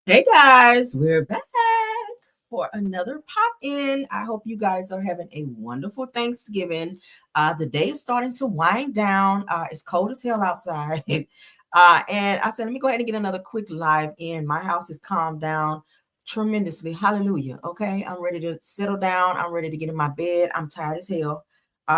Hey guys, we're back for another pop in. I hope you guys are having a wonderful Thanksgiving. The day is starting to wind down. It's cold as hell outside. And I said, let me go ahead and get another quick live in. My house has calmed down tremendously. Hallelujah. Okay. I'm ready to settle down. I'm ready to get in my bed. I'm tired as hell.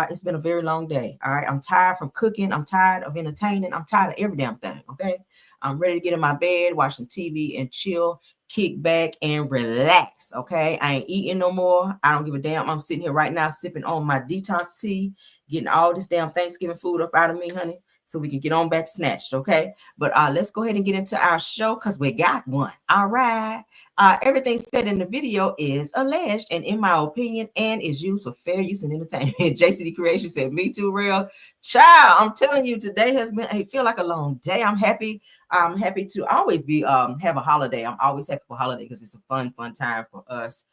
It's been a very long day. All right. I'm tired from cooking. I'm tired of entertaining. I'm tired of every damn thing. Okay. I'm ready to get in my bed, watch some TV, and chill, kick back, and relax. Okay. I ain't eating no more. I don't give a damn. I'm sitting here right now sipping on my detox tea, getting all this damn Thanksgiving food up out of me, honey, so we can get on back snatched. Okay. But let's go ahead and get into our show because we got one. All right. Everything said in the video is alleged and in my opinion and is used for fair use and entertainment. JCD Creation said, me too, real. Child, I'm telling you, today has been, I feel like a long day. I'm happy to always be have a holiday. I'm always happy for holiday because it's a fun time for us.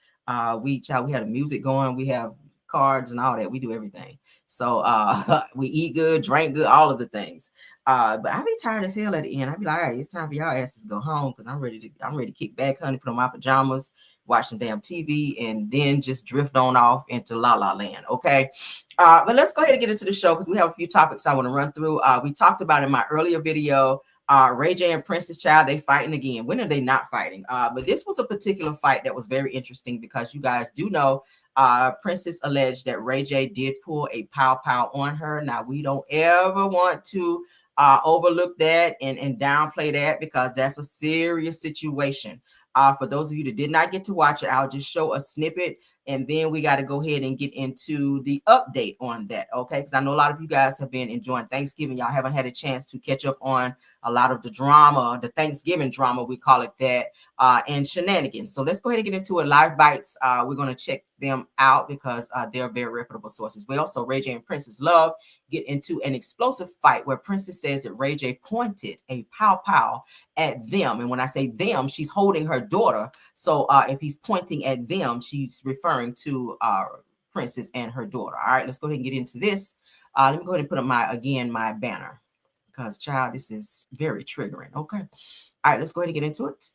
We had the music going, we have cards and all that. We do everything. So we eat good, drink good, all of the things. But I be tired as hell at the end. I be like, all right, it's time for y'all asses to go home because I'm ready to kick back, honey, put on my pajamas, watch some damn TV, and then just drift on off into La La Land. Okay. But let's go ahead and get into the show because we have a few topics I want to run through. We talked about in my earlier video. Rayj and Princess Child, they fighting again. When are they not fighting? But this was a particular fight that was very interesting because you guys do know Princess alleged that Rayj did pull a pow pow on her. Now we don't ever want to overlook that and downplay that because that's a serious situation. For those of you that did not get to watch it, I'll just show a snippet and then we got to go ahead and get into the update on that. Okay. Because I know a lot of you guys have been enjoying Thanksgiving. Y'all haven't had a chance to catch up on a lot of the drama, the Thanksgiving drama, we call it that, and Shenanigans. So let's go ahead and get into it. Live Bites, we're going to check them out because they're very reputable sources. We also, Rayj and Princess Love get into an explosive fight where Princess says that Rayj pointed a pow pow at them. And when I say them, she's holding her daughter. So if he's pointing at them, she's referring to Princess and her daughter. All right, let's go ahead and get into this. Let me go ahead and put up my banner. Because, child, this is very triggering. Okay. All right, let's go ahead and get into it.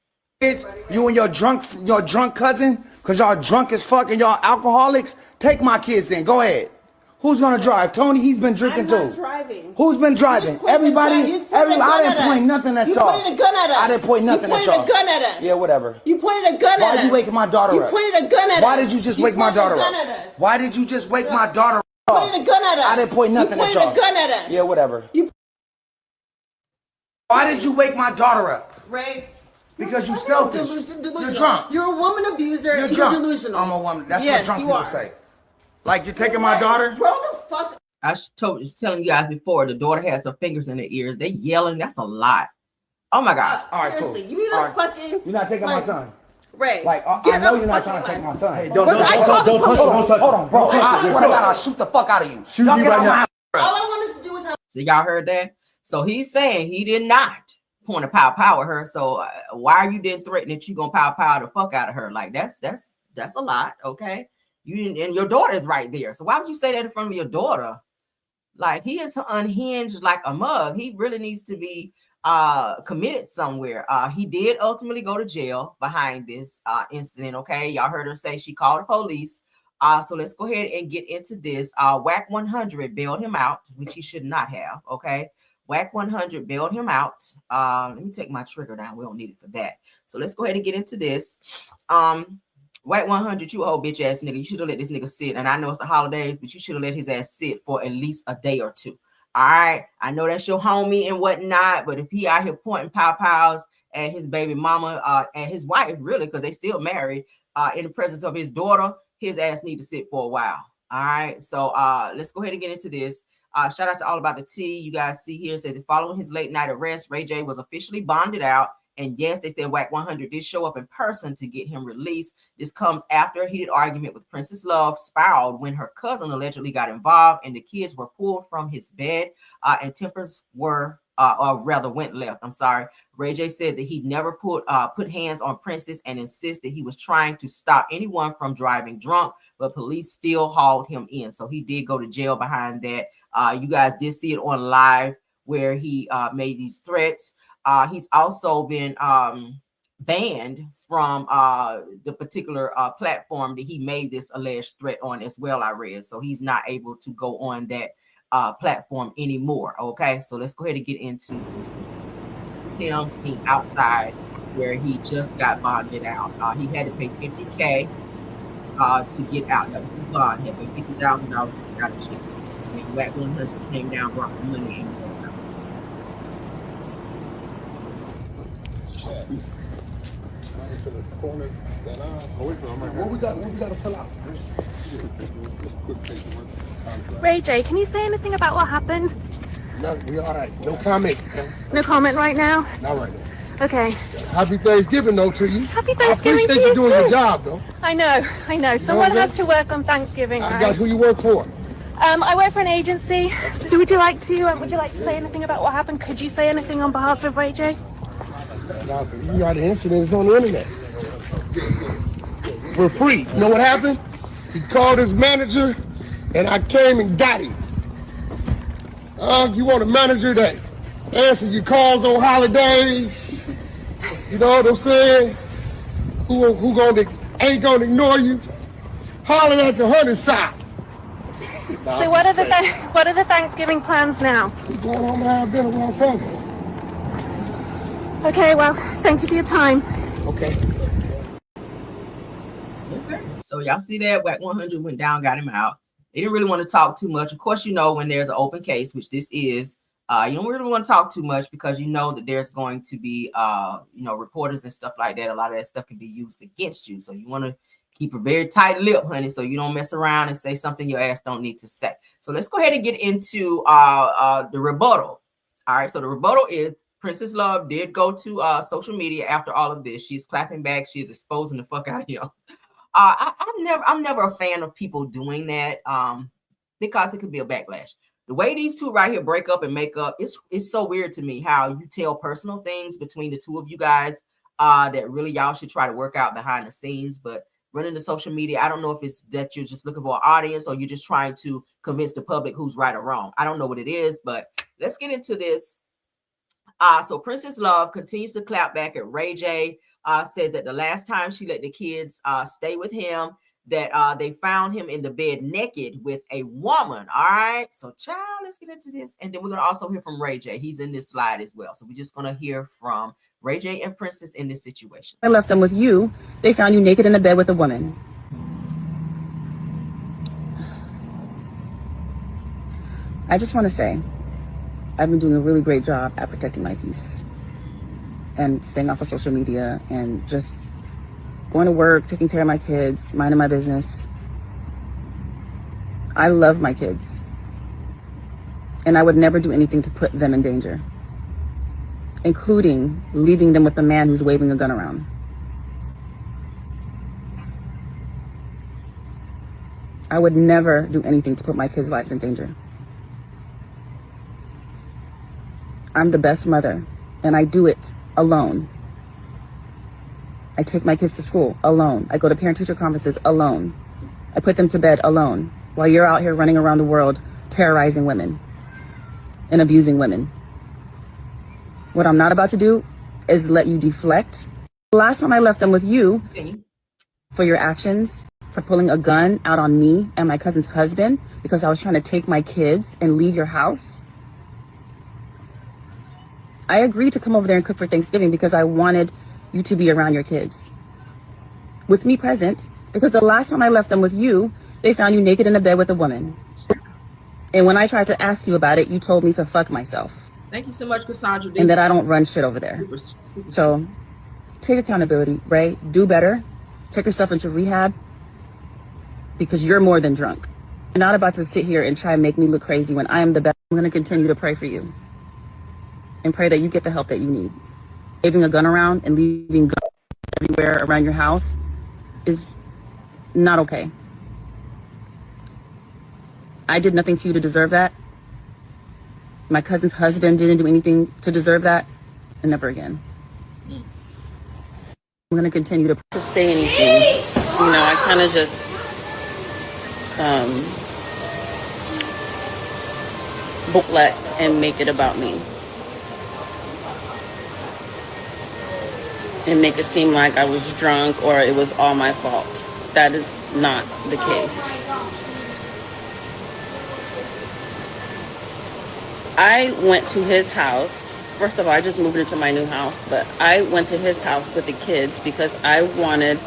You and your drunk cousin, because y'all drunk as fuck and y'all alcoholics, take my kids then. Go ahead. Who's gonna drive? Tony, he's been drinking too. I'm not driving. Who's been driving? Everybody. I didn't point nothing at y'all. You pointed a gun at us. I didn't point nothing at y'all. You pointed a gun at us. Yeah, whatever. You pointed a gun at us. Why are you waking my daughter up? You pointed a gun at us. Why did you just wake my daughter up? Why did you just wake my daughter up? You pointed a gun at us. I didn't point nothing at y'all. You pointed a gun at us. Yeah, whatever. Why did you wake my daughter up? Ray. Because you're selfish. Delusional. You're drunk. You're a woman abuser. You're and drunk. You're delusional. I'm a woman. That's what drunk people say. Like you're taking my Ray, daughter? Bro, the fuck. I was telling you guys before, the daughter has her fingers in her ears. They yelling. That's a lot. Oh, my God. All right, seriously, cool. you need to fucking. You're not taking my son. Ray. Like, I know you're not trying to take my son. Hey, don't touch him. Hold on, bro. I swear to God, I'll shoot the fuck out of you. Shoot you right now. All I wanted to do was have. So y'all heard that? So he's saying he did not point a pow pow at her. So why are you then threatening that you gonna pow pow the fuck out of her? Like that's a lot. Okay. You didn't, and your daughter is right there. So why would you say that in front of your daughter? Like he is unhinged like a mug. He really needs to be committed somewhere. He did ultimately go to jail behind this incident. Okay, y'all heard her say she called the police. So let's go ahead and get into this. Whack 100 bailed him out, which he should not have. Okay, Whack 100 bailed him out. Let me take my trigger down. We don't need it for that. So let's go ahead and get into this. Whack 100, you old bitch ass nigga. You should have let this nigga sit. And I know it's the holidays, but you should have let his ass sit for at least a day or two. All right. I know that's your homie and whatnot, but if he out here pointing pow pows at his baby mama, and his wife, really, because they still married, in the presence of his daughter, his ass need to sit for a while. All right. So let's go ahead and get into this. Shout out to All About the Tea. You guys see here, it says following his late night arrest, Rayj was officially bonded out. And yes, they said Whack 100 did show up in person to get him released. This comes after a heated argument with Princess Love spiraled when her cousin allegedly got involved and the kids were pulled from his bed and tempers were, or rather went left. I'm sorry. Rayj said that he never put hands on Princess and insists that he was trying to stop anyone from driving drunk, but police still hauled him in. So he did go to jail behind that. You guys did see it on live where he made these threats. He's also been banned from the particular platform that he made this alleged threat on as well, I read. So he's not able to go on that platform anymore. Okay, so let's go ahead and get into this. This is him seen outside where he just got bonded out. He had to pay $50K to get out. That was his bond. He had to pay $50,000 to get out of jail. And Whack 100 came down, brought the money, and rolled out. What we got to fill out? Rayj, can you say anything about what happened? No, we all right. No comment. Okay? No comment right now? Not right now. Okay. Happy Thanksgiving, though, to you. Happy Thanksgiving I appreciate to you doing too. your job, though. I know. Someone has to work on Thanksgiving, I right? got who you work for. I work for an agency. So would you like to say anything about what happened? Could you say anything on behalf of Rayj? You got the incident. It's on the internet. We're free. You know what happened? He called his manager, and I came and got him. You want a manager that answer your calls on holidays? You know what I'm saying? Who ain't gonna ignore you? Holler at the hunter side. So what are the Thanksgiving plans now? We're going home and have dinner with our family. Okay, well, thank you for your time. Okay. Okay. So y'all see that Whack 100 went down, got him out. They didn't really want to talk too much. Of course, when there's an open case, which this is, you don't really want to talk too much because that there's going to be, reporters and stuff like that. A lot of that stuff can be used against you. So you want to keep a very tight lip, honey, so you don't mess around and say something your ass don't need to say. So let's go ahead and get into the rebuttal. All right. So the rebuttal is Princess Love did go to social media after all of this. She's clapping back. She's exposing the fuck out of him. I'm never a fan of people doing that because it could be a backlash. The way these two right here break up and make up, it's so weird to me how you tell personal things between the two of you guys that really y'all should try to work out behind the scenes. But running to social media, I don't know if it's that you're just looking for an audience or you're just trying to convince the public who's right or wrong. I don't know what it is, but let's get into this. So Princess Love continues to clap back at Rayj. Says that the last time she let the kids stay with him, that they found him in the bed naked with a woman. All right. So, child, let's get into this. And then we're going to also hear from Rayj. He's in this slide as well. So we're just going to hear from Rayj and Princess in this situation. I left them with you. They found you naked in the bed with a woman. I just want to say, I've been doing a really great job at protecting my peace and staying off of social media and just going to work, taking care of my kids, minding my business. I love my kids, and I would never do anything to put them in danger, including leaving them with a man who's waving a gun around. I would never do anything to put my kids' lives in danger. I'm the best mother, and I do it alone. I take my kids to school alone. I go to parent-teacher conferences alone. I put them to bed alone while you're out here running around the world terrorizing women and abusing women. What I'm not about to do is let you deflect. The last time I left them with you for your actions, for pulling a gun out on me and my cousin's husband because I was trying to take my kids and leave your house. I agreed to come over there and cook for Thanksgiving because I wanted you to be around your kids with me present, because the last time I left them with you, they found you naked in a bed with a woman. And when I tried to ask you about it, you told me to fuck myself. Thank you so much, Cassandra. And that I don't run shit over there. Super. So take accountability, Ray. Do better. Take yourself into rehab because you're more than drunk. You're not about to sit here and try and make me look crazy when I am the best. I'm going to continue to pray for you and pray that you get the help that you need. Waving a gun around and leaving guns everywhere around your house is not okay. I did nothing to you to deserve that. My cousin's husband didn't do anything to deserve that, and never again. I'm gonna continue to say anything. You know, I kind of just booklet and make it about me. and make it seem like I was drunk or it was all my fault. That is not the case. I went to his house. First of all, I just moved into my new house, but I went to his house with the kids because I wanted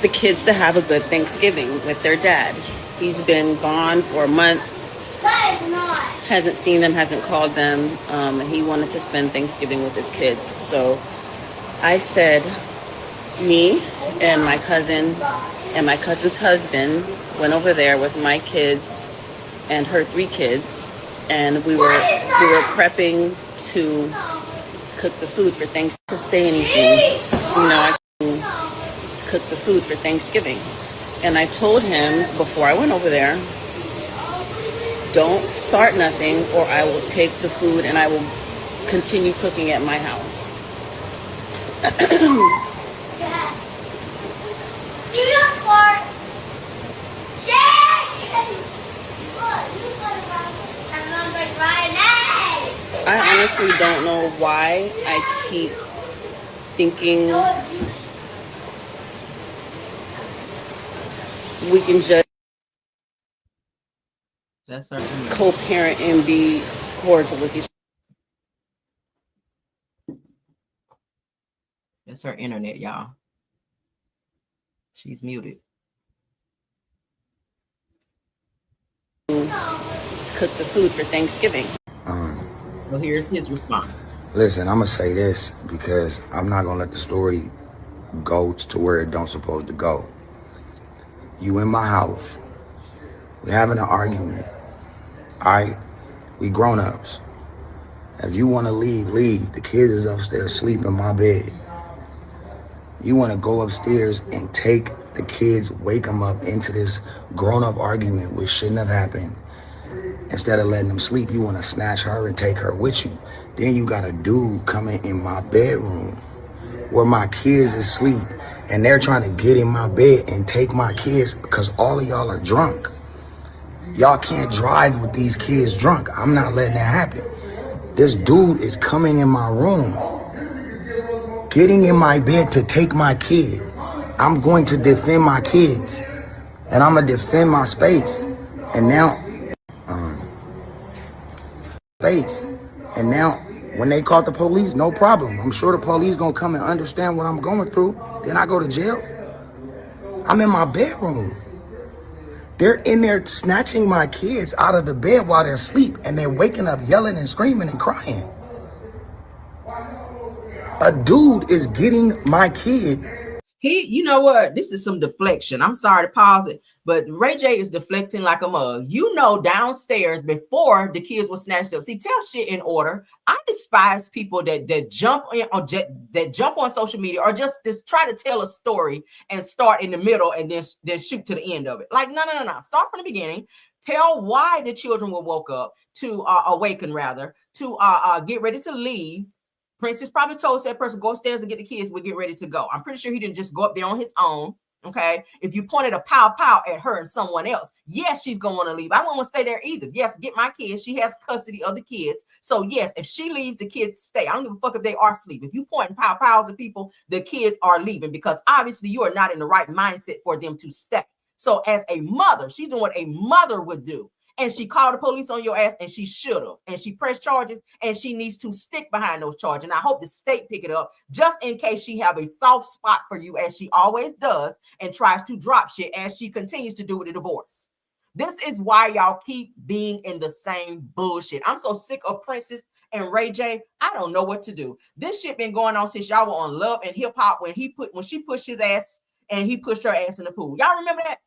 the kids to have a good Thanksgiving with their dad. He's been gone for a month, hasn't seen them, hasn't called them. He wanted to spend Thanksgiving with his kids. So I said, me and my cousin and my cousin's husband went over there with my kids and her 3 kids, and we were prepping to cook the food for Thanksgiving. To say anything, I cook the food for Thanksgiving. And I told him before I went over there, don't start nothing or I will take the food and I will continue cooking at my house. I honestly don't know why I keep thinking we can just co-parent and be cordial with each other. That's her internet, y'all. She's muted. Cook the food for Thanksgiving. So here's his response. Listen, I'm gonna say this because I'm not gonna let the story go to where it don't supposed to go. You in my house, we having an argument. Alright, we grown-ups. If you wanna leave, leave. The kid is upstairs sleeping in my bed. You wanna go upstairs and take the kids, wake them up into this grown-up argument which shouldn't have happened. Instead of letting them sleep, you wanna snatch her and take her with you. Then you got a dude coming in my bedroom where my kids is asleep and they're trying to get in my bed and take my kids because all of y'all are drunk. Y'all can't drive with these kids drunk. I'm not letting that happen. This dude is coming in my room, getting in my bed to take my kid. I'm going to defend my kids and I'm gonna defend my space. And now, when they call the police, no problem. I'm sure the police gonna come and understand what I'm going through. Then I go to jail. I'm in my bedroom. They're in there snatching my kids out of the bed while they're asleep, and they're waking up yelling and screaming and crying. A dude is getting my kid. You know what? This is some deflection. I'm sorry to pause it, but Rayj is deflecting like a mug. Downstairs before the kids were snatched up. See, tell shit in order. I despise people that jump in or that jump on social media or just try to tell a story and start in the middle and then shoot to the end of it. Like, no. Start from the beginning. Tell why the children were woke up to awaken rather to get ready to leave. Princess probably told that person, go upstairs and get the kids. We'll get ready to go. I'm pretty sure he didn't just go up there on his own. Okay. If you pointed a pow at her and someone else, yes, she's going to want to leave. I won't want to stay there either. Yes, get my kids. She has custody of the kids. So yes, if she leaves, the kids stay. I don't give a fuck if they are asleep. If you pointing pows at people, the kids are leaving because obviously you are not in the right mindset for them to stay. So as a mother, she's doing what a mother would do. And she called the police on your ass, and she should have. And she pressed charges, and she needs to stick behind those charges. And I hope the state pick it up just in case she have a soft spot for you, as she always does, and tries to drop shit as she continues to do with the divorce. This is why y'all keep being in the same bullshit. I'm so sick of Princess and Rayj. I don't know what to do. This shit been going on since y'all were on Love and Hip Hop when she pushed his ass and he pushed her ass in the pool. Y'all remember that?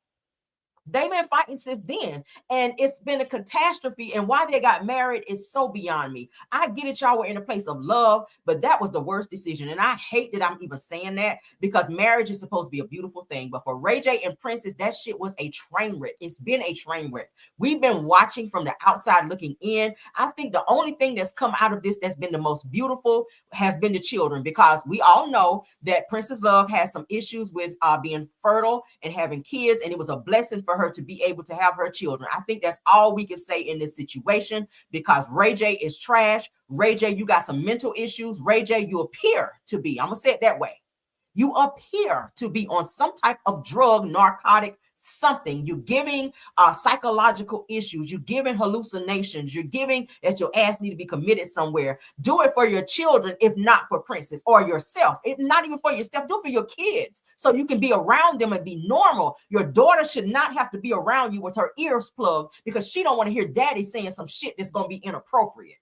They've been fighting since then, and it's been a catastrophe. And why they got married is so beyond me. I get it, y'all were in a place of love, but that was the worst decision. And I hate that I'm even saying that because marriage is supposed to be a beautiful thing. But for Rayj and Princess, that shit was a train wreck. It's been a train wreck. We've been watching from the outside looking in. I think the only thing that's come out of this that's been the most beautiful has been the children, because we all know that Princess Love has some issues with being fertile and having kids, and it was a blessing for for her to be able to have her children. I think that's all we can say in this situation, because Rayj is trash. Rayj, you got some mental issues. Rayj, you appear to be, I'm going to say it that way, you appear to be on some type of drug, narcotic, something. You're giving psychological issues. You're giving hallucinations. You're giving that your ass need to be committed somewhere. Do it for your children, if not for Princess, or yourself. If not even for yourself, do it for your kids so you can be around them and be normal. Your daughter should not have to be around you with her ears plugged because she don't want to hear daddy saying some shit that's going to be inappropriate.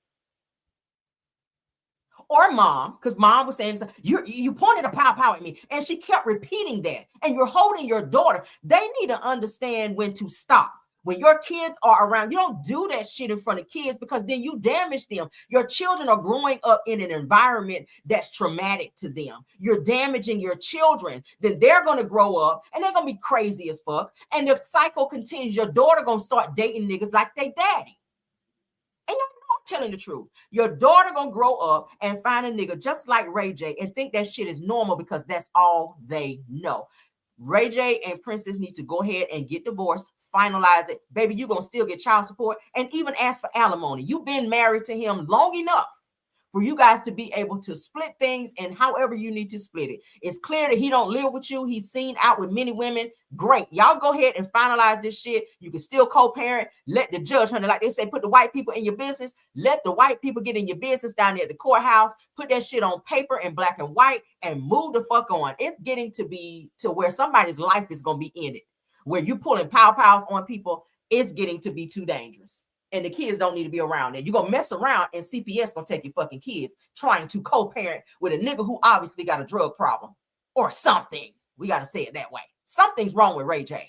Or mom, because mom was saying, you pointed a pow at me, and she kept repeating that, and you're holding your daughter. They need to understand when to stop. When your kids are around, you don't do that shit in front of kids, because then you damage them. Your children are growing up in an environment that's traumatic to them. You're damaging your children. Then they're going to grow up and they're going to be crazy as fuck. And the cycle continues. Your daughter going to start dating niggas like they daddy. And y'all know I'm telling the truth. Your daughter gonna grow up and find a nigga just like Rayj and think that shit is normal because that's all they know. Rayj and Princess need to go ahead and get divorced, finalize it. Baby, you're gonna still get child support and even ask for alimony. You've been married to him long enough for you guys to be able to split things and however you need to split it. It's clear that he don't live with you. He's seen out with many women. Great. Y'all go ahead and finalize this shit. You can still co-parent. Let the judge, honey, like they say, put the white people in your business. Let the white people get in your business down there at the courthouse. Put that shit on paper in black and white and move the fuck on. It's getting to be to where somebody's life is going to be ended. Where you pulling pow-pows on people, it's getting to be too dangerous. And the kids don't need to be around there. You're going to mess around and CPS going to take your fucking kids trying to co-parent with a nigga who obviously got a drug problem or something. We got to say it that way. Something's wrong with Rayj.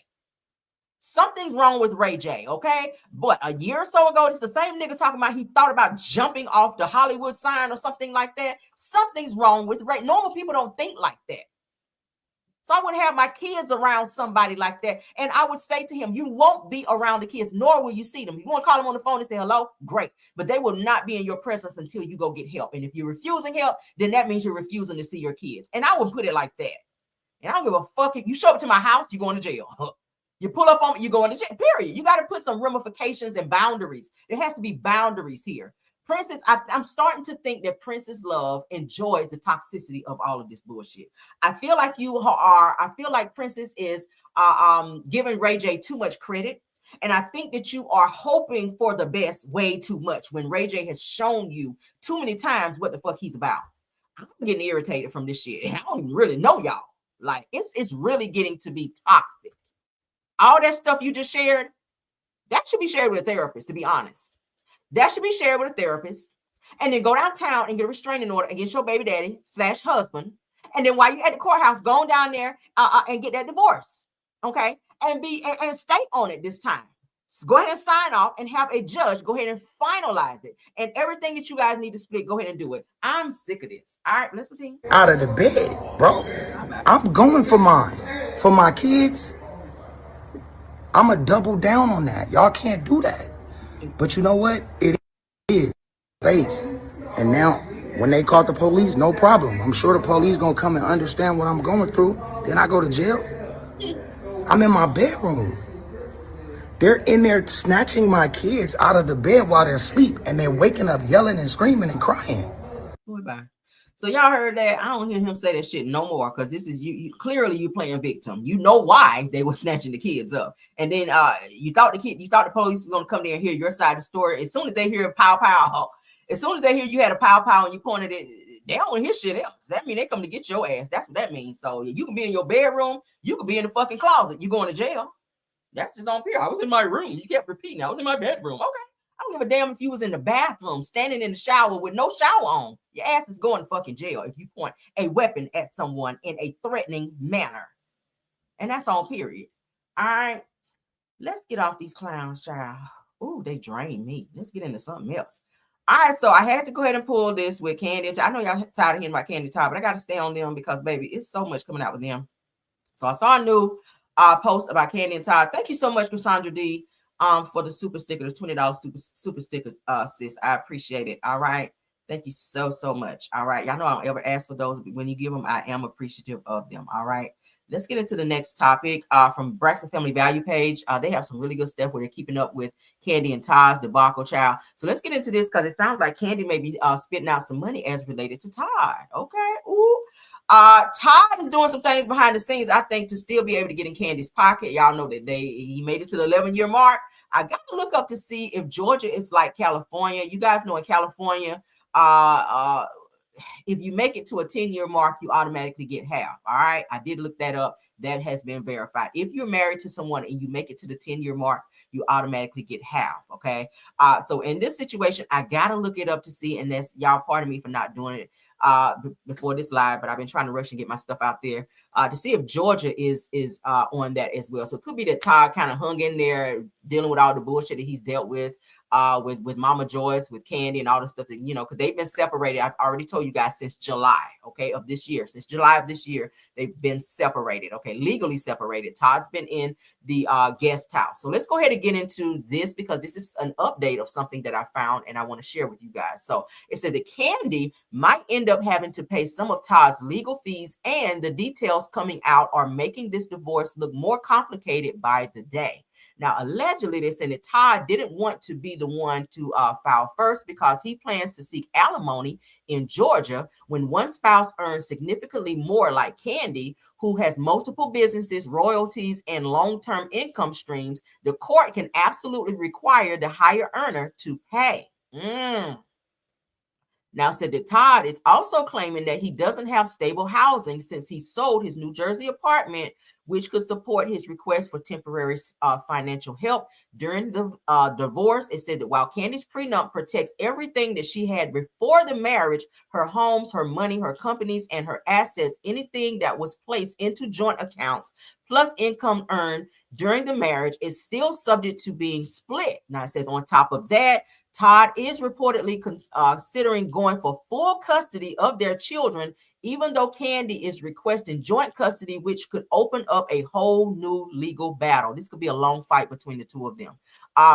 Something's wrong with Rayj, okay? But a year or so ago, it's the same nigga talking about he thought about jumping off the Hollywood sign or something like that. Something's wrong with Rayj. Normal people don't think like that. So I would have my kids around somebody like that. And I would say to him, you won't be around the kids, nor will you see them. If you want to call them on the phone and say hello, great. But they will not be in your presence until you go get help. And if you're refusing help, then that means you're refusing to see your kids. And I would put it like that. And I don't give a fuck if you show up to my house, you're going to jail. You pull up on me, you're going to jail, period. You got to put some ramifications and boundaries. There has to be boundaries here. Princess, I'm starting to think that Princess Love enjoys the toxicity of all of this bullshit. I feel like I feel like Princess is giving Rayj too much credit. And I think that you are hoping for the best way too much when Rayj has shown you too many times what the fuck he's about. I'm getting irritated from this shit. And I don't even really know y'all. Like, it's really getting to be toxic. All that stuff you just shared, that should be shared with a therapist, to be honest. That should be shared with a therapist, and then go downtown and get a restraining order against your baby daddy / husband. And then while you're at the courthouse, go on down there and get that divorce. Okay. And stay on it this time. So go ahead and sign off and have a judge go ahead and finalize it. And everything that you guys need to split, go ahead and do it. I'm sick of this. All right, let's continue. Out of the bed, bro. I'm going for mine. For my kids, I'm going to double down on that. Y'all can't do that. But you know what? It is face. And now, when they call the police, no problem. I'm sure the police gonna come and understand what I'm going through. Then I go to jail. I'm in my bedroom. They're in there snatching my kids out of the bed while they're asleep, and they're waking up yelling and screaming and crying. Goodbye. So y'all heard that. I don't hear him say that shit no more, because this is you clearly you playing victim. You know why they were snatching the kids up. And then you thought the police was gonna come there and hear your side of the story. As soon as they hear pow pow, as soon as they hear you had a pow pow and you pointed it, they don't want to hear shit else. That means they come to get your ass. That's what that means. So you can be in your bedroom, you can be in the fucking closet, you going to jail. That's just on period. I was in my room. You kept repeating, I was in my bedroom. Okay. I don't give a damn if you was in the bathroom, standing in the shower with no shower on. Your ass is going to fucking jail if you point a weapon at someone in a threatening manner. And that's on period. All right. Let's get off these clowns, child. Ooh, they drain me. Let's get into something else. All right. So I had to go ahead and pull this with Kandi and Todd. I know y'all tired of hearing about Kandi and Todd, but I got to stay on them because, baby, it's so much coming out with them. So I saw a new post about Kandi and Todd. Thank you so much, Cassandra D. For the super sticker, the $20 super sticker, sis. I appreciate it. All right. Thank you so much. All right. Y'all know I don't ever ask for those. But when you give them, I am appreciative of them. All right. let's get into the next topic from Braxton Family Value page. They have some really good stuff where they're keeping up with Kandi and Todd's debacle, child. So let's get into this because it sounds like Kandi may be spitting out some money as related to Todd. Okay. Ooh. Todd is doing some things behind the scenes, I think, to still be able to get in Kandi's pocket. Y'all know that he made it to the 11-year mark. I got to look up to see if Georgia is like California. You guys know in California, if you make it to a 10-year mark, you automatically get half. All right. I did look that up. That has been verified. If you're married to someone and you make it to the 10-year mark, you automatically get half. Okay. So in this situation, I got to look it up to see. And that's y'all, pardon me for not doing it before this live, but I've been trying to rush and get my stuff out there to see if Georgia is on that as well. So it could be that Todd kind of hung in there dealing with all the bullshit that he's dealt with Mama Joyce, with Kandi, and all the stuff that, you know, because they've been separated. I've already told you guys since July, okay, of this year. Since July of this year, they've been separated, okay, legally separated. Todd's been in the guest house. So let's go ahead and get into this because this is an update of something that I found and I want to share with you guys. So it says that Kandi might end up having to pay some of Todd's legal fees, and the details coming out are making this divorce look more complicated by the day. Now, allegedly, they said that Todd didn't want to be the one to file first because he plans to seek alimony in Georgia when one spouse earns significantly more, like Kandi, who has multiple businesses, royalties, and long-term income streams. The court can absolutely require the higher earner to pay. Now, said that Todd is also claiming that he doesn't have stable housing since he sold his New Jersey apartment, which could support his request for temporary financial help during the divorce. It said that while Kandi's prenup protects everything that she had before the marriage, her homes, her money, her companies, and her assets, anything that was placed into joint accounts, plus income earned during the marriage, is still subject to being split. Now, it says on top of that, Todd is reportedly considering going for full custody of their children, even though Kandi is requesting joint custody, which could open up a whole new legal battle. This could be a long fight between the two of them.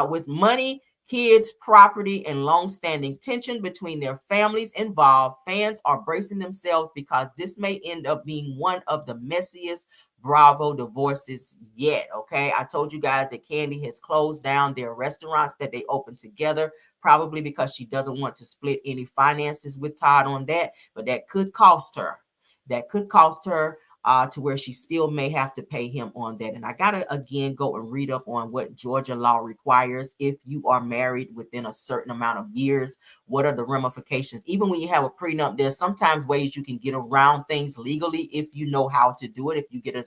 With money, kids, property, and long-standing tension between their families involved, fans are bracing themselves because this may end up being one of the messiest Bravo divorces yet. Okay, I told you guys that Kandi has closed down their restaurants that they opened together, probably because she doesn't want to split any finances with Todd on that, but that could cost her. That could cost her to where she still may have to pay him on that. And I got to, again, go and read up on what Georgia law requires if you are married within a certain amount of years. What are the ramifications? Even when you have a prenup, there's sometimes ways you can get around things legally if you know how to do it. If you get an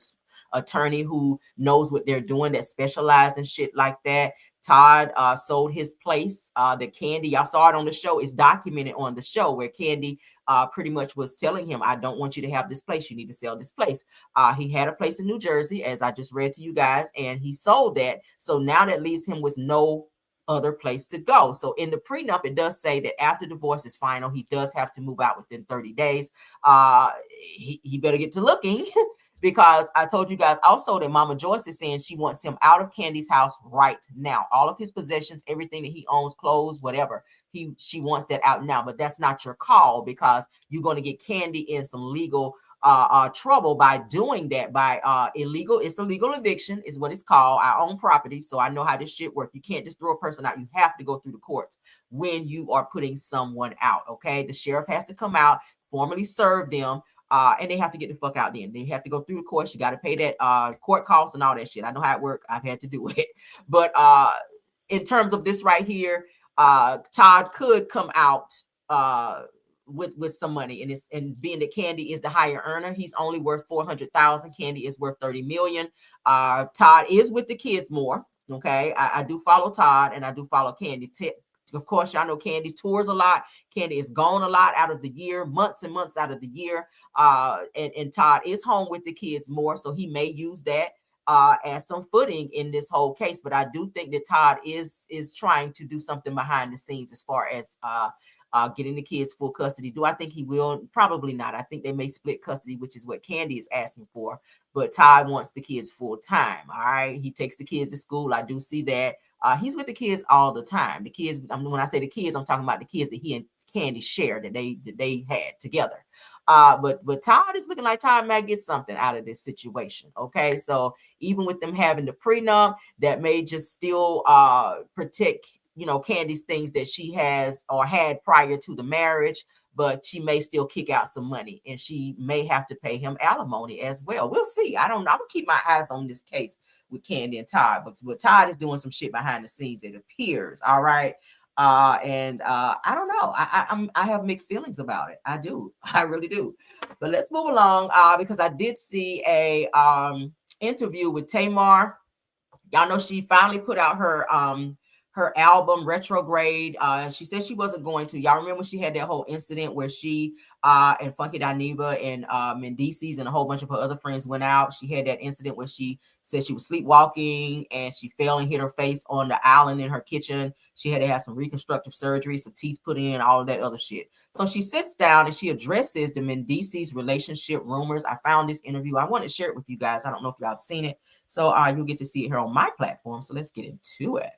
attorney who knows what they're doing, that specializes in shit like that. Todd sold his place. The Kandi, y'all saw it on the show. It's documented on the show where Kandi pretty much was telling him, I don't want you to have this place. You need to sell this place. He had a place in New Jersey, as I just read to you guys, and he sold that. So now that leaves him with no other place to go. So in the prenup, it does say that after divorce is final, he does have to move out within 30 days. He better get to looking. Because I told you guys also that Mama Joyce is saying she wants him out of Kandi's house right now. All of his possessions, everything that he owns, clothes, whatever, she wants that out now. But that's not your call because you're going to get Kandi in some legal trouble by doing that, by it's illegal eviction is what it's called. I own property, so I know how this shit works. You can't just throw a person out. You have to go through the courts when you are putting someone out. Okay, the sheriff has to come out, formally serve them. And they have to get the fuck out then. They have to go through the courts. You got to pay that court costs and all that shit. I know how it works. I've had to do it. But in terms of this right here, Todd could come out with some money. And being that Kandi is the higher earner, he's only worth $400,000. Kandi is worth $30 million. Todd is with the kids more. Okay. I do follow Todd and I do follow Kandi. Of course, y'all know Kandi tours a lot. Kandi is gone a lot out of the year, months and months out of the year. And Todd is home with the kids more, so he may use that as some footing in this whole case. But I do think that Todd is trying to do something behind the scenes as far as getting the kids full custody. Do I think he will? Probably not. I think they may split custody, which is what Kandi is asking for. But Todd wants the kids full time. All right. He takes the kids to school. I do see that. He's with the kids all the time. The kids, when I say the kids, I'm talking about the kids that he and Kandi share that they had together. But Todd is looking like Todd might get something out of this situation. Okay, so even with them having the prenup, that may just still protect, you know, Kandi's things that she has or had prior to the marriage, but she may still kick out some money, and she may have to pay him alimony as well. We'll see. I don't know. I'm gonna keep my eyes on this case with Kandi and Todd, but Todd is doing some shit behind the scenes, it appears. All right. I don't know. I have mixed feelings about it. I do. I really do. But let's move along because I did see a interview with Tamar. Y'all know she finally put out her album Retrograde. She said she wasn't going to. Y'all remember she had that whole incident where she and Funky Dineva and Mendices and a whole bunch of her other friends went out. She had that incident where she said she was sleepwalking and she fell and hit her face on the island in her kitchen. She had to have some reconstructive surgery, some teeth put in, all of that other shit. So she sits down and she addresses the Mendices relationship rumors. I found this interview. I want to share it with you guys. I don't know if y'all have seen it. So you'll get to see it here on my platform. So let's get into it.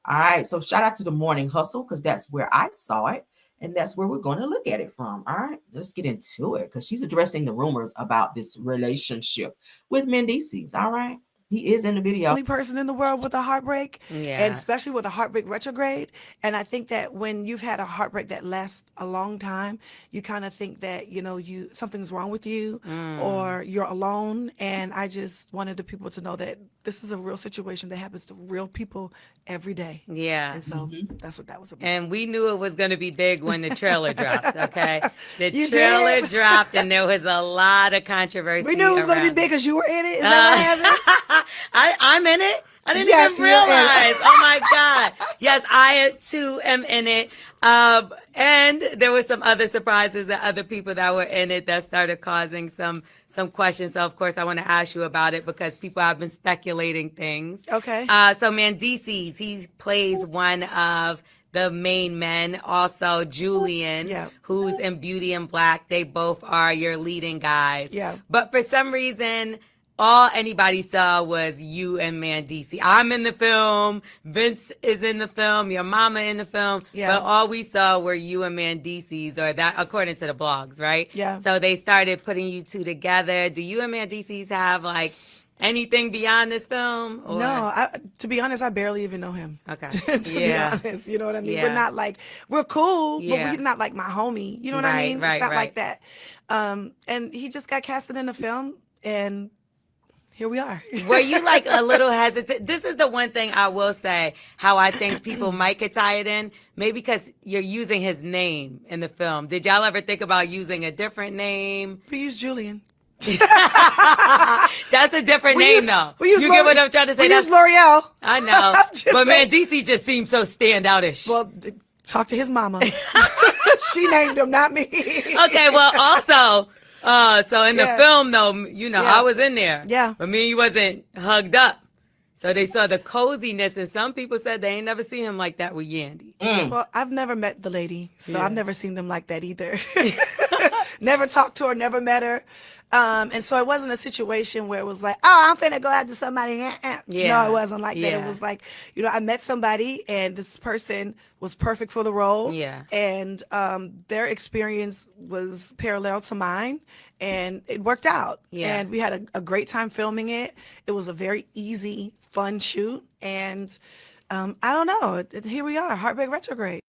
All right, so shout out to the Morning Hustle because that's where I saw it, and that's where we're going to look at it from. All right, let's get into it because she's addressing the rumors about this relationship with Mendices. All right, he is in the video. Only person in the world with a heartbreak, Yeah. and especially with a heartbreak retrograde. And I think that when you've had a heartbreak that lasts a long time, you kind of think that, you know, something's wrong with you or you're alone. And I just wanted the people to know that this is a real situation that happens to real people every day. Yeah. And so that's what that was about. And we knew it was going to be big when the trailer dropped, okay? The You trailer did? dropped, and there was a lot of controversy. We knew it was going to be around big because you were in it. Is that what happened? I'm in it. I didn't Yes, even you're in it. realize. Oh my God. Yes, I too am in it. And there were some other surprises and other people that were in it that started causing some questions. So of course I want to ask you about it because people have been speculating things. Okay. So Mendices, he plays one of the main men. Also Julian, Yeah. who's in Beauty and Black. They both are your leading guys. Yeah. But for some reason, all anybody saw was you and Mendices. I'm in the film. Vince is in the film. Your mama in the film. Yeah. But all we saw were you and Mendices, or that according to the blogs, right? Yeah. So they started putting you two together. Do you and Mendices have like anything beyond this film? Or? No, to be honest, I barely even know him. Okay. To Yeah. be honest, you know what I mean? Yeah. We're not like, we're cool, Yeah. but he's not like my homie. You know what I Right, mean? right, It's not right. like that. And he just got casted in the film, and here we are. Were you like a little hesitant? This is the one thing I will say, how I think people might get tired in, maybe because you're using his name in the film. Did y'all ever think about using a different name? We use Julian. That's a different We name, use- though. we use You get L'Oreal. what I'm trying to say? We use That's- L'Oreal. I know. I'm just But saying. Mendices just seems so standoutish. Well, talk to his mama. She named him, not me. Okay, well, also, so in the Yeah. film, though, you know, Yeah. I was in there. Yeah. But me and you wasn't hugged up. So they saw the coziness, and some people said they ain't never seen him like that with Yandy. Well, I've never met the lady, so Yeah. I've never seen them like that either. Never talked to her, never met her. And so it wasn't a situation where it was like, oh, I'm finna go after somebody. Yeah. No, it wasn't like that. Yeah. It was like, you know, I met somebody and this person was perfect for the role. Yeah. And their experience was parallel to mine and it worked out. Yeah. And we had a great time filming it. It was a very easy, fun shoot. And I don't know. Here we are, Heartbreak Retrograde.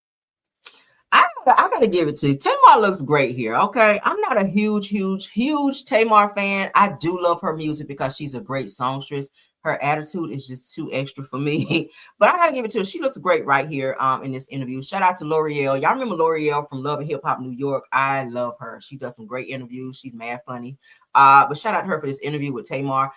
I gotta give it to you. Tamar looks great here. Okay, I'm not a huge Tamar fan. I do love her music because she's a great songstress. Her attitude is just too extra for me. But I gotta give it to her. She looks great right here in this interview. Shout out to L'Oreal. Y'all remember L'Oreal from Love and Hip Hop New York? I love her. She does some great interviews. She's mad funny. But shout out to her for this interview with Tamar.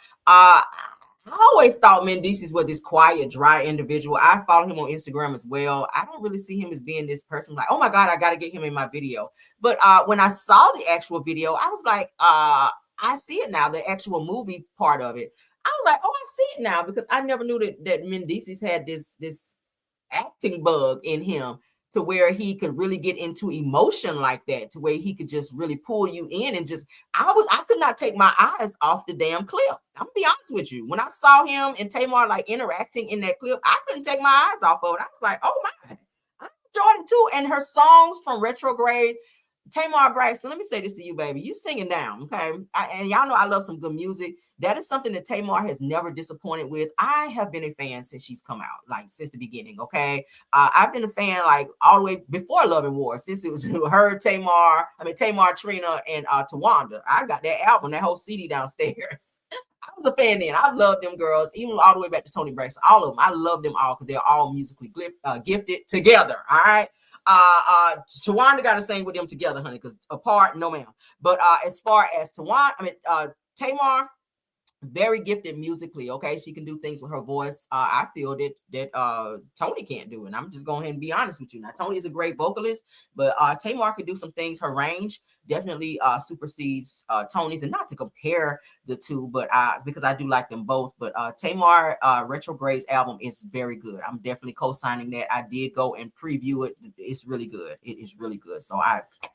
I always thought Mendices was this quiet, dry individual. I follow him on Instagram as well. I don't really see him as being this person like, oh my God, I got to get him in my video. But when I saw the actual video, I was like, I see it now, the actual movie part of it. I was like, oh, I see it now because I never knew that Mendices had this acting bug in him to where he could really get into emotion like that, to where he could just really pull you in and just, I could not take my eyes off the damn clip. I'm gonna be honest with you. When I saw him and Tamar like interacting in that clip, I couldn't take my eyes off of it. I was like, oh my, I'm enjoyed it too. And her songs from Retrograde, Tamar Braxton, let me say this to you, baby. You singing down, okay? And y'all know I love some good music. That is something that Tamar has never disappointed with. I have been a fan since she's come out, like since the beginning, okay? I've been a fan like all the way before Love and War, since it was her, Tamar, Trina, and Tawanda. I got that album, that whole CD downstairs. I was a fan then. I've loved them girls, even all the way back to Toni Braxton. All of them. I love them all because they're all musically gifted together, all right? Tawanda got to sing with them together, honey, because apart, no ma'am. But as far as Tamar, very gifted musically, okay? She can do things with her voice. I feel that Toni can't do, and I'm just going ahead and be honest with you. Now, Toni is a great vocalist, but Tamar can do some things. Her range definitely supersedes Toni's, and not to compare the two, but because I do like them both. But Tamar Retrograde's album is very good. I'm definitely co-signing that. I did go and preview it. It's really good. It is really good. So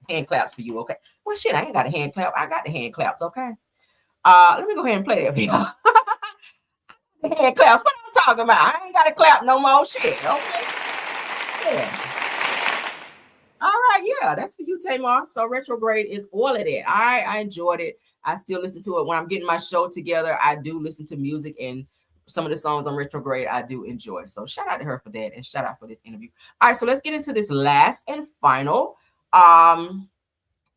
hand claps for you, okay? Well, shit, I ain't got a hand clap. I got the hand claps, okay? Let me go ahead and play that for y'all. Hand claps. What I'm talking about? I ain't got to clap no more shit. Okay. Yeah. All right, yeah, that's for you, Tamar. So Retrograde is all of that. I enjoyed it. I still listen to it when I'm getting my show together. I do listen to music, and some of the songs on Retrograde I do enjoy. So shout out to her for that, and shout out for this interview. All right, so let's get into this last and final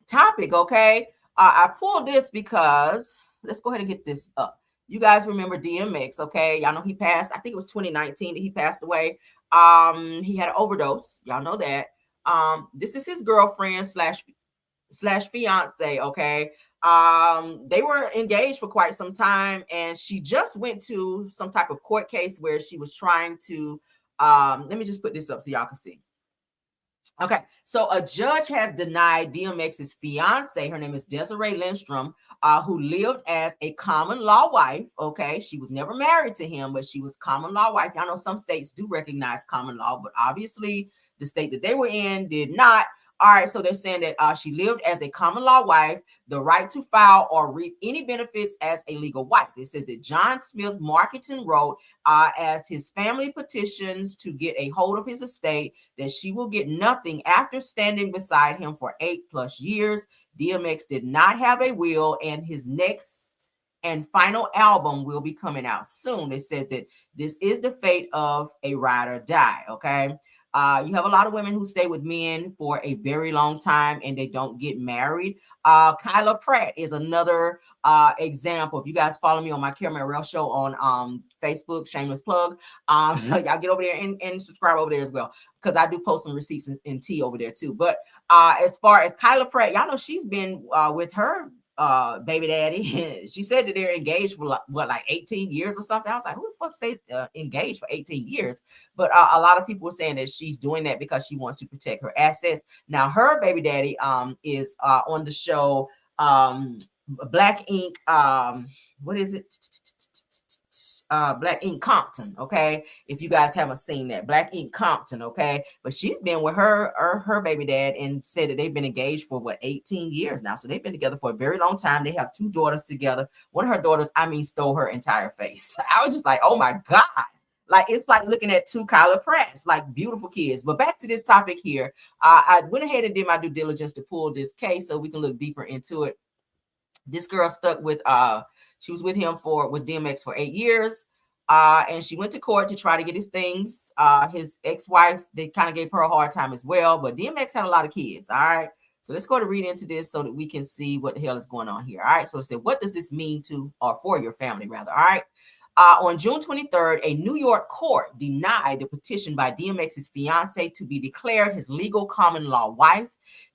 topic. Okay, I pulled this because let's go ahead and get this up. You guys remember DMX, okay? Y'all know he passed. I think it was 2019 that he passed away. He had an overdose. Y'all know that. This is his girlfriend slash fiance, okay? They were engaged for quite some time, and she just went to some type of court case where she was trying to let me just put this up so y'all can see. Okay, so a judge has denied DMX's fiance, her name is Desiree Lindstrom, who lived as a common law wife. Okay, she was never married to him, but she was common law wife. Y'all know some states do recognize common law, but obviously the state that they were in did not. All right, so they're saying that she lived as a common law wife, the right to file or reap any benefits as a legal wife. It says that John Smith Marketing wrote as his family petitions to get a hold of his estate that she will get nothing after standing beside him for 8+ years. DMX did not have a will, and his next and final album will be coming out soon. It says that this is the fate of a ride or die, okay? You have a lot of women who stay with men for a very long time and they don't get married. Kyla Pratt is another example. If you guys follow me on my Caramel Rail show on Facebook, shameless plug, y'all get over there and subscribe over there as well, because I do post some receipts and tea over there too. But as far as Kyla Pratt, y'all know she's been with her baby daddy. She said that they're engaged for like 18 years or something. I was like, who the fuck stays engaged for 18 years? But a lot of people were saying that she's doing that because she wants to protect her assets. Now her baby daddy is on the show Black Ink, what is it? Black Ink Compton, okay? If you guys haven't seen that, Black Ink Compton, okay? But she's been with her baby dad and said that they've been engaged for 18 years now. So they've been together for a very long time. They have 2 daughters together. One of her daughters, stole her entire face. I was just like, oh my God. Like, it's like looking at 2 Kyla Pratts, like beautiful kids. But back to this topic here. I went ahead and did my due diligence to pull this case so we can look deeper into it. This girl stuck with she was with DMX for 8 years. And she went to court to try to get his things. His ex-wife, they kind of gave her a hard time as well. But DMX had a lot of kids. All right. So let's go to read into this so that we can see what the hell is going on here. All right. So it said, what does this mean to or for your family, rather? All right. On June 23rd, a New York court denied the petition by DMX's fiance to be declared his legal common law wife.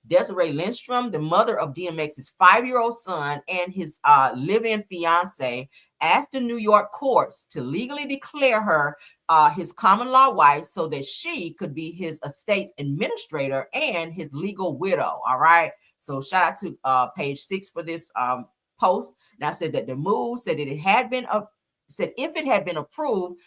Desiree Lindstrom, the mother of DMX's 5-year-old son and his live-in fiance, asked the New York courts to legally declare her his common law wife so that she could be his estate's administrator and his legal widow. All right. So shout out to page 6 for this post. Now said that the move said that it had been said if it had been approved,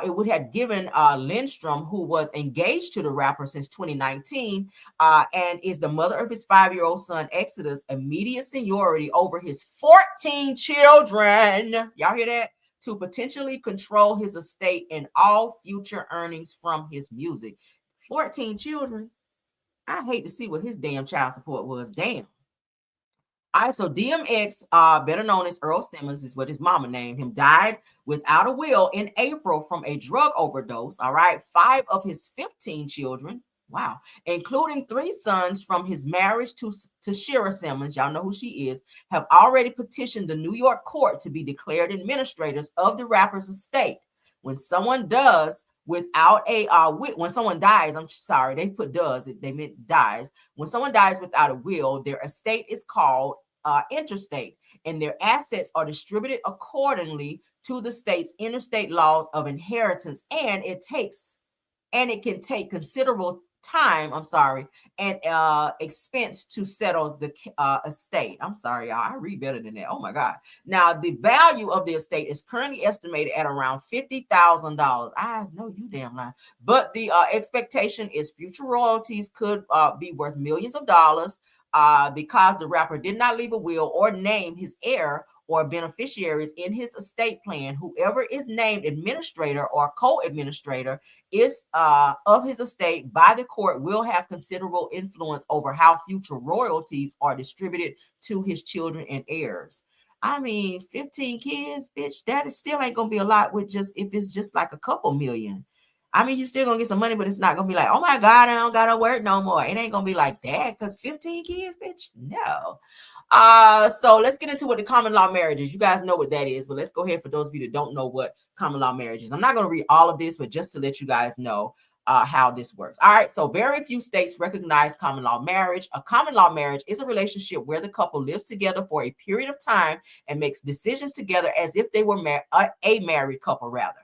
it would have given Lindstrom, who was engaged to the rapper since 2019 and is the mother of his 5-year-old son, Exodus, immediate seniority over his 14 children. Y'all hear that? To potentially control his estate and all future earnings from his music. 14 children. I hate to see what his damn child support was. Damn. All right, so DMX, better known as Earl Simmons, is what his mama named him, died without a will in April from a drug overdose. All right, 5 of his 15 children, wow, including 3 sons from his marriage to Shira Simmons, y'all know who she is, have already petitioned the New York court to be declared administrators of the rapper's estate. When someone does without a when someone dies, I'm sorry, they put does, they meant dies. When someone dies without a will, their estate is called interstate, and their assets are distributed accordingly to the state's interstate laws of inheritance, and it can take considerable time, and expense to settle the estate. I'm sorry, y'all, I read better than that. Oh my God. Now, the value of the estate is currently estimated at around $50,000. I know you damn lie. But the expectation is future royalties could be worth millions of dollars because the rapper did not leave a will or name his heir or beneficiaries in his estate plan. Whoever is named administrator or co-administrator is of his estate by the court will have considerable influence over how future royalties are distributed to his children and heirs. I mean, 15 kids, bitch, that is still ain't gonna be a lot with just if it's just like a couple million. I mean, you still gonna get some money, but it's not gonna be like, oh my God, I don't gotta work no more. It ain't gonna be like that because 15 kids, bitch, no. So let's get into what the common law marriage is. You guys know what that is, but let's go ahead for those of you that don't know what common law marriage is. I'm not going to read all of this, but just to let you guys know how this works. All right, so very few states recognize common law marriage. A common law marriage is a relationship where the couple lives together for a period of time and makes decisions together as if they were a married couple, rather.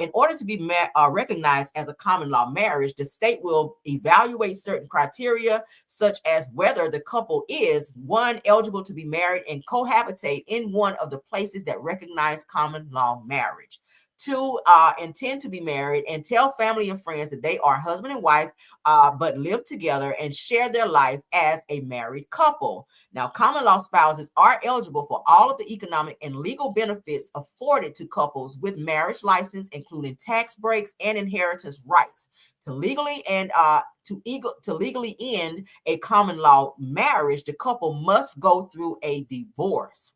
In order to be recognized as a common law marriage, the state will evaluate certain criteria, such as whether the couple is, 1, eligible to be married and cohabitate in one of the places that recognize common law marriage. 2, intend to be married and tell family and friends that they are husband and wife, but live together and share their life as a married couple. Now, common law spouses are eligible for all of the economic and legal benefits afforded to couples with marriage license, including tax breaks and inheritance rights. To legally and to legally end a common law marriage, the couple must go through a divorce.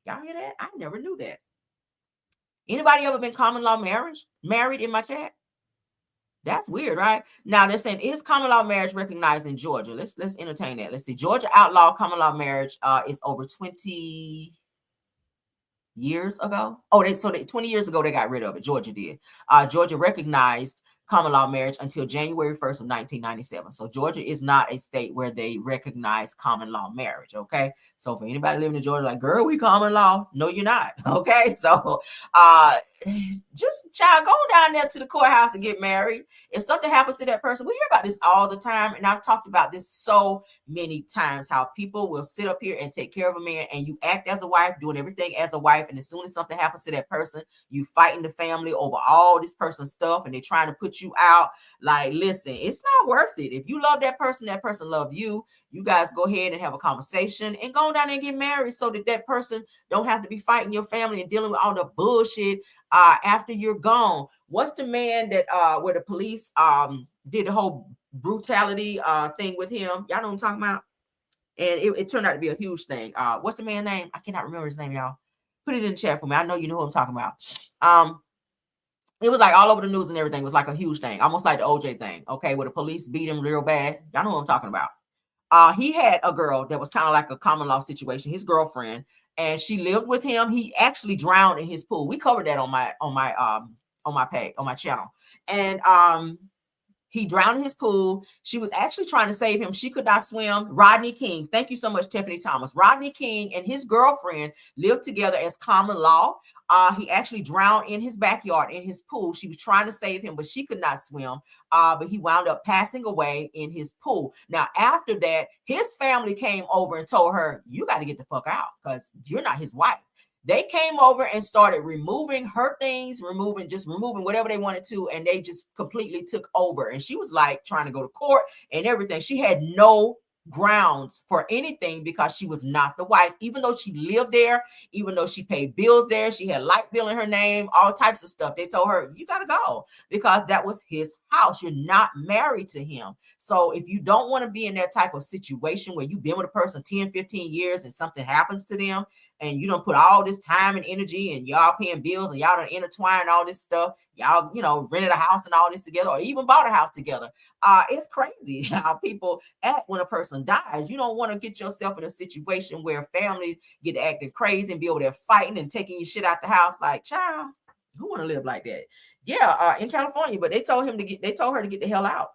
Wow, y'all hear that? I never knew that. Anybody ever been common law married in my chat? That's weird, right? Now they're saying, is common law marriage recognized in Georgia? Let's entertain that. Let's see. Georgia outlawed common law marriage is over 20 years ago. 20 years ago they got rid of it. Georgia did. Georgia recognized common law marriage until January 1st of 1997. So Georgia is not a state where they recognize common law marriage, okay? So for anybody living in Georgia, like, girl, we common law. No, you're not, okay? So just child, go down there to the courthouse and get married. If something happens to that person, we hear about this all the time, and I've talked about this so many times, how people will sit up here and take care of a man, and you act as a wife, doing everything as a wife, and as soon as something happens to that person, you fighting the family over all this person's stuff, and they're trying to put you out. Like, listen, it's not worth it. If you love that person love you. You guys go ahead and have a conversation and go down there and get married so that that person don't have to be fighting your family and dealing with all the bullshit after you're gone. What's the man that where the police did the whole brutality thing with him? Y'all know what I'm talking about? And it turned out to be a huge thing. What's the man's name? I cannot remember his name, y'all. Put it in the chat for me. I know you know who I'm talking about. It was like all over the news and everything. It was like a huge thing, almost like the OJ thing, okay, where the police beat him real bad. Y'all know what I'm talking about. He had a girl that was kind of like a common law situation, his girlfriend, and she lived with him. He actually drowned in his pool. We covered that on my page, on my channel. And he drowned in his pool. She was actually trying to save him. She could not swim. Rodney King. Thank you so much, Tiffany Thomas. Rodney King and his girlfriend lived together as common law. He actually drowned in his backyard in his pool. She was trying to save him, but she could not swim. But he wound up passing away in his pool. Now, after that, his family came over and told her, you got to get the fuck out because you're not his wife. They came over and started removing her things, removing whatever they wanted to, and they just completely took over. And she was like trying to go to court and everything. She had no grounds for anything because she was not the wife, even though she lived there, even though she paid bills there, she had light bill in her name, all types of stuff. They told her, you got to go because that was his house. You're not married to him. So if you don't want to be in that type of situation where you've been with a person 10, 15 years and something happens to them, and you don't put all this time and energy and y'all paying bills and y'all don't intertwine all this stuff, y'all, rented a house and all this together, or even bought a house together. It's crazy how people act when a person dies. You don't want to get yourself in a situation where family get acting crazy and be over there fighting and taking your shit out the house. Like, child, who want to live like that? Yeah, in California, but they told her to get the hell out.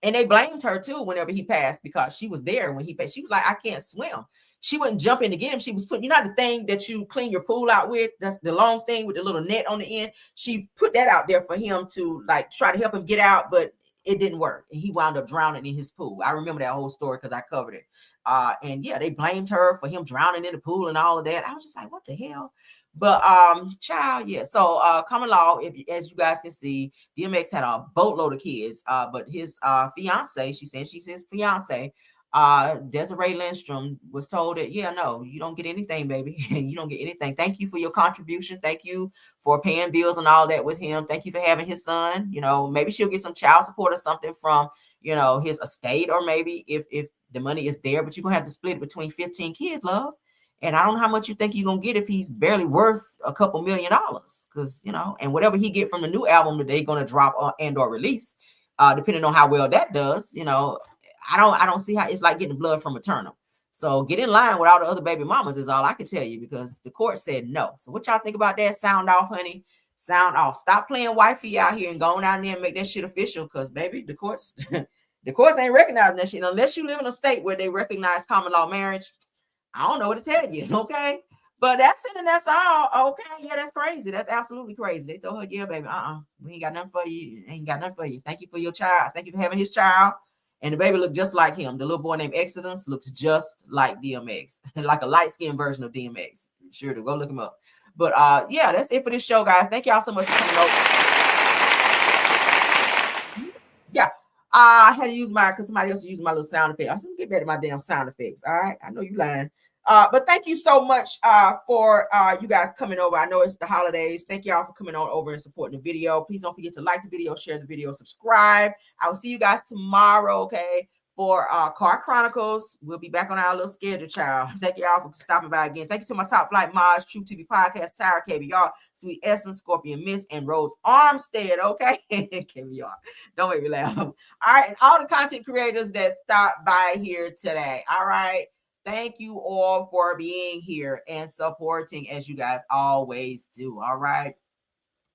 And they blamed her too whenever he passed because she was there when he passed. She was like, I can't swim. She wouldn't jump in to get him. She was putting, the thing that you clean your pool out with, that's the long thing with the little net on the end. She put that out there for him to like try to help him get out, but it didn't work. And he wound up drowning in his pool. I remember that whole story because I covered it. And yeah, they blamed her for him drowning in the pool and all of that. I was just like, what the hell? But child, yeah. So common law, as you guys can see, DMX had a boatload of kids. But his fiance, she's his fiance, Desiree Lindstrom, was told that, yeah, no, you don't get anything, baby. You don't get anything. Thank you for your contribution. Thank you for paying bills and all that with him. Thank you for having his son. Maybe she'll get some child support or something from, his estate, or maybe if the money is there, but you're gonna have to split it between 15 kids, love. And I don't know how much you think you're gonna get if he's barely worth a couple $1 million, because and whatever he get from the new album that they're gonna drop and or release, depending on how well that does, I don't see how it's like getting blood from a turnip. So get in line with all the other baby mamas is all I can tell you, because the court said no. So what y'all think about that? Sound off, honey. Sound off. Stop playing wifey out here and going out there and make that shit official, because baby, the courts ain't recognizing that shit unless you live in a state where they recognize common law marriage. I don't know what to tell you, okay? But that's it, and that's all. Okay, yeah, that's crazy. That's absolutely crazy. They told her, yeah, baby, we ain't got nothing for you. Ain't got nothing for you. Thank you for your child. Thank you for having his child. And the baby looked just like him. The little boy named Exodus looks just like DMX, like a light-skinned version of DMX. Sure to go look him up. But yeah, that's it for this show, guys. Thank y'all so much for coming over. Yeah. I had to use because somebody else used my little sound effect. I said, get better at my damn sound effects. All right. I know you lying. But thank you so much for you guys coming over. I know it's the holidays. Thank y'all for coming on over and supporting the video. Please don't forget to like the video, share the video, subscribe. I will see you guys tomorrow, okay, for Car Chronicles. We'll be back on our little schedule, child. Thank y'all for stopping by again. Thank you to my top flight mods, True TV Podcast, Tyra, KBR, Sweet Essence, Scorpion Miss, and Rose Armstead, okay? KBR. Don't make me laugh. All right, and all the content creators that stopped by here today, all right? Thank you all for being here and supporting as you guys always do. All right.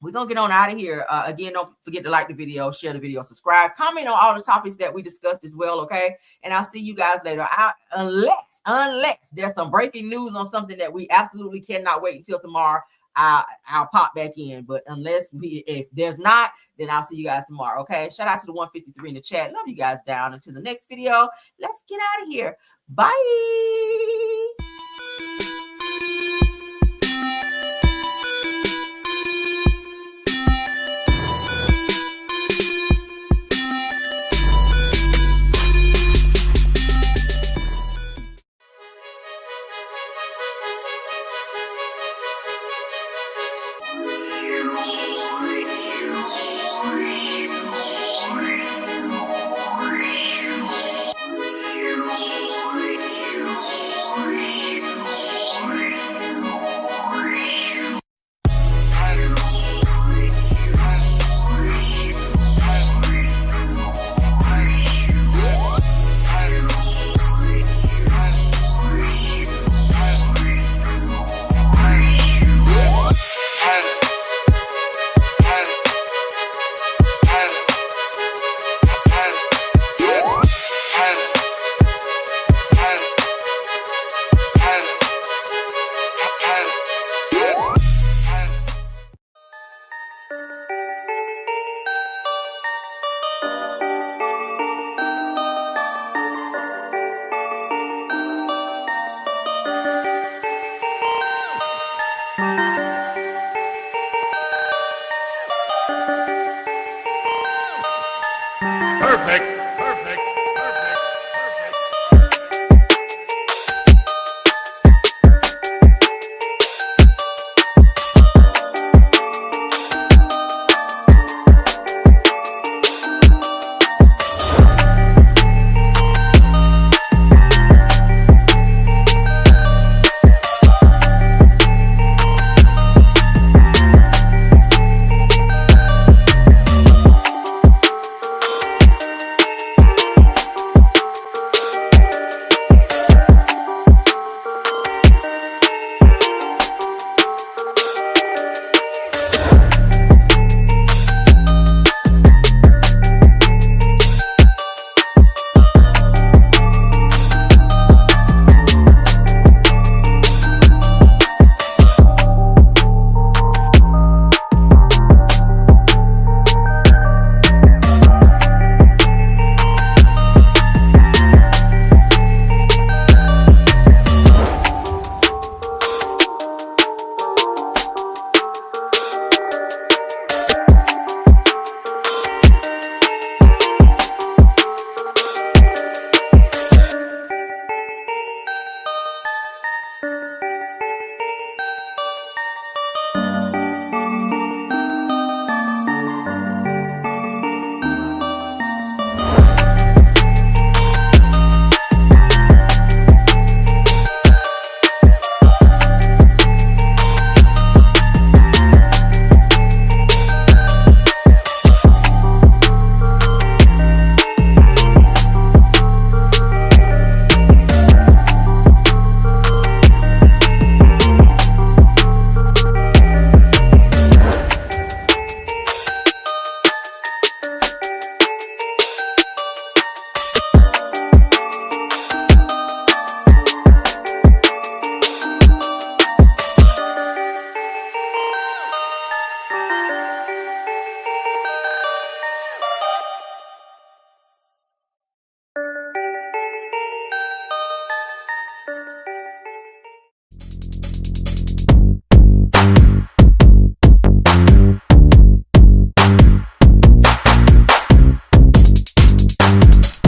We're going to get on out of here. Again, don't forget to like the video, share the video, subscribe, comment on all the topics that we discussed as well. Okay. And I'll see you guys later. Unless there's some breaking news on something that we absolutely cannot wait until tomorrow, I'll pop back in. But if there's not, then I'll see you guys tomorrow. Okay. Shout out to the 153 in the chat. Love you guys down. Until the next video, let's get out of here. Bye.